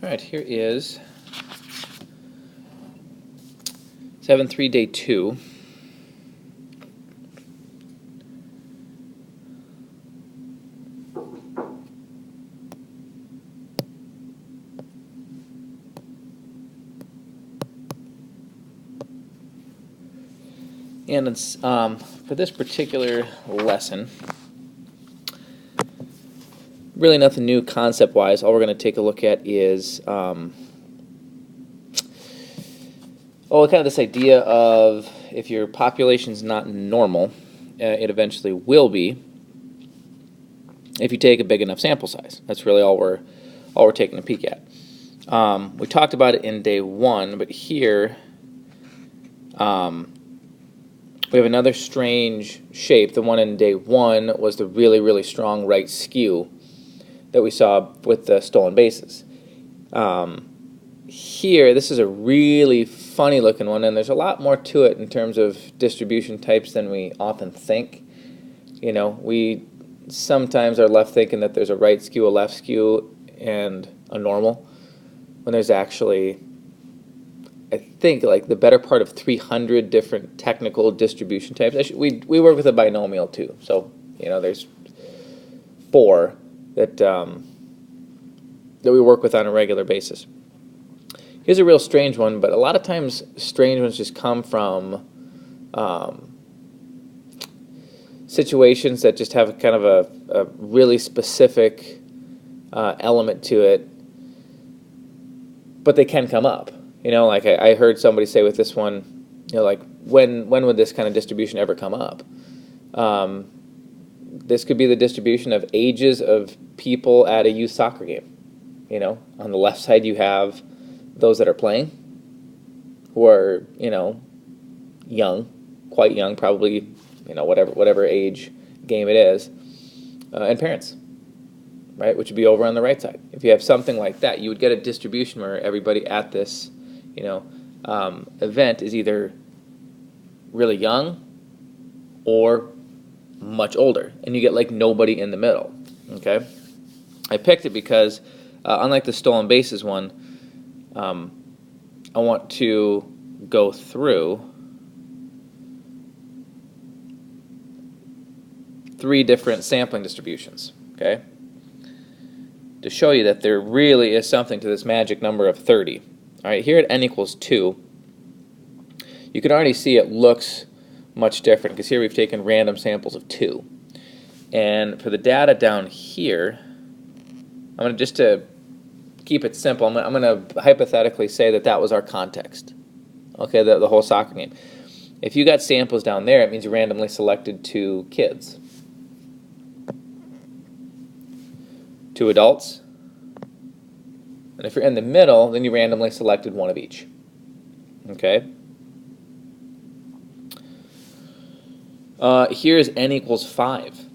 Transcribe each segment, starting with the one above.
All right, here is 7-3 day 2. And it's, for this particular lesson, really nothing new concept-wise. All we're going to take a look at is kind of this idea of if your population's not normal, it eventually will be if you take a big enough sample size. That's really all we're taking a peek at. We talked about it in day 1, but here we have another strange shape. The one in day 1 was the really, really strong right skew that we saw with the stolen bases. Here, this is a really funny looking one, and there's a lot more to it in terms of distribution types than we often think. You know, we sometimes are left thinking that there's a right skew, a left skew, and a normal, when there's actually, I think, like the better part of 300 different technical distribution types. We work with a binomial too, so you know there's 4 that we work with on a regular basis. Here's a real strange one, but a lot of times strange ones just come from situations that just have kind of a really specific element to it, but they can come up. You know, like I heard somebody say with this one, you know, like when would this kind of distribution ever come up? This could be the distribution of ages of people at a youth soccer game. You know, on the left side you have those that are playing, who are, you know, young, quite young, probably, you know, whatever age game it is, and parents, right, which would be over on the right side. If you have something like that, you would get a distribution where everybody at this, you know, event is either really young or much older, and you get like nobody in the middle. Okay, I picked it because unlike the stolen bases one, I want to go through 3 different sampling distributions, okay, to show you that there really is something to this magic number of 30. All right, here at n equals 2, you can already see it looks much different because here we've taken random samples of 2. And for the data down here, I'm going to, just to keep it simple, I'm going to hypothetically say that was our context, okay, the whole soccer game. If you got samples down there, it means you randomly selected 2 kids. 2 adults. And if you're in the middle, then you randomly selected 1 of each. Okay? Here's n equals 5.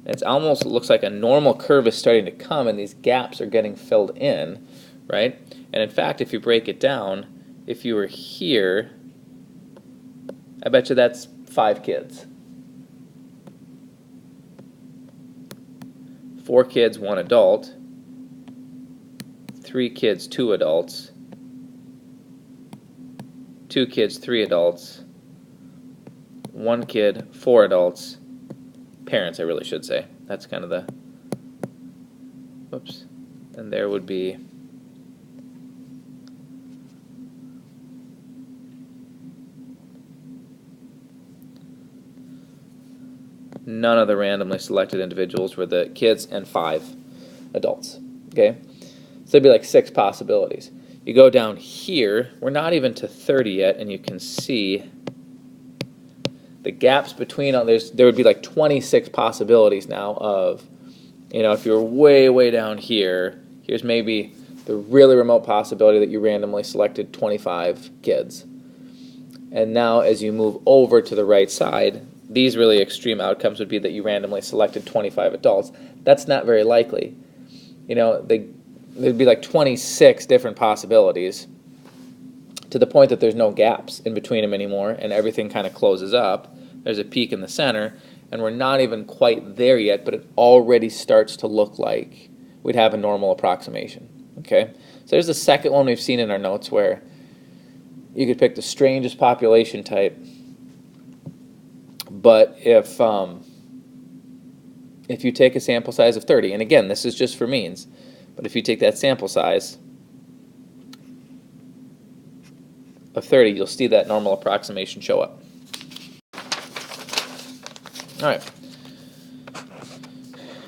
It almost looks like a normal curve is starting to come, and these gaps are getting filled in, right? And in fact, if you break it down, if you were here, I bet you that's 5 kids. 4 kids, 1 adult. 3 kids, 2 adults. 2 kids, 3 adults. 1 kid, 4 adults. Parents, I really should say. That's kind of the, whoops. And there would be none of the randomly selected individuals were the kids and 5 adults. Okay? So there'd be like 6 possibilities. You go down here, we're not even to 30 yet, and you can see the gaps between, there would be like 26 possibilities now of, you know, if you're way, way down here, here's maybe the really remote possibility that you randomly selected 25 kids. And now as you move over to the right side, these really extreme outcomes would be that you randomly selected 25 adults. That's not very likely. You know, there'd be like 26 different possibilities to the point that there's no gaps in between them anymore, and everything kind of closes up. There's a peak in the center, and we're not even quite there yet, but it already starts to look like we'd have a normal approximation. Okay, so there's the second one we've seen in our notes where you could pick the strangest population type, but if you take a sample size of 30, and again, this is just for means, but if you take that sample size of 30, you'll see that normal approximation show up. All right.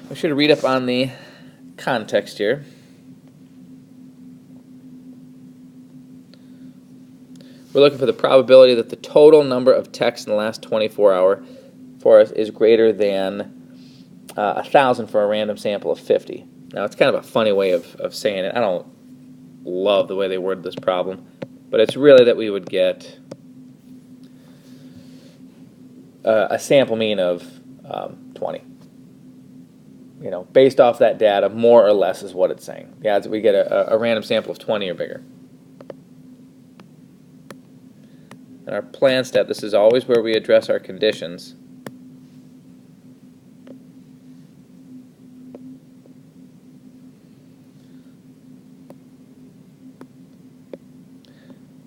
We should read up on the context here. We're looking for the probability that the total number of texts in the last 24 hours for us is greater than 1,000 for a random sample of 50. Now, it's kind of a funny way of saying it. I don't love the way they word this problem, but it's really that we would get a sample mean of 20. You know, based off that data, more or less is what it's saying. Yeah, we get a random sample of 20 or bigger. In our plan step, this is always where we address our conditions.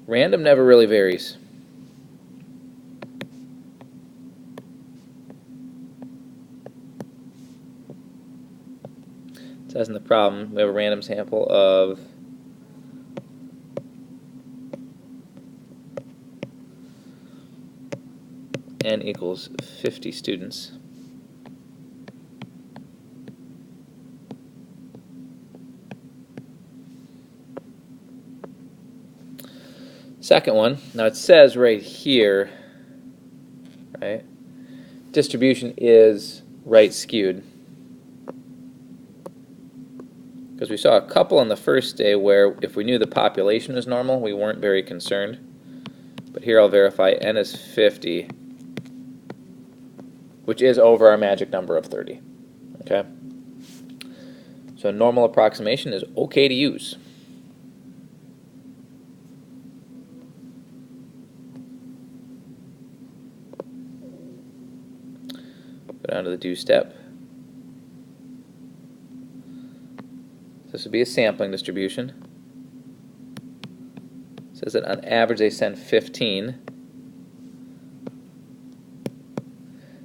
Random never really varies. It says in the problem, we have a random sample of n equals 50 students. Second one, now it says right here, right, distribution is right skewed. Because we saw a couple on the first day where if we knew the population was normal, we weren't very concerned. But here I'll verify n is 50, which is over our magic number of 30. Okay? So a normal approximation is okay to use. Go down to the do step. This would be a sampling distribution. It says that on average they send 15.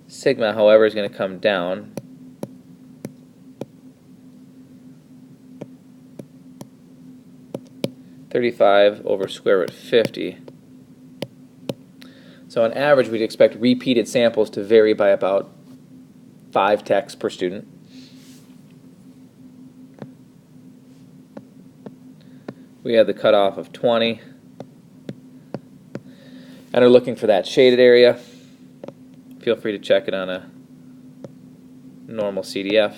Sigma, however, is going to come down. (35) square root 50. So on average, we'd expect repeated samples to vary by about 5 texts per student. We have the cutoff of 20. And are looking for that shaded area. Feel free to check it on a normal CDF.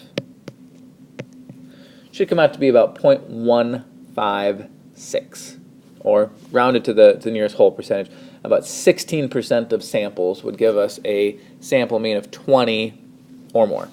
Should come out to be about 0.156, or rounded to the nearest whole percentage. About 16% of samples would give us a sample mean of 20 or more.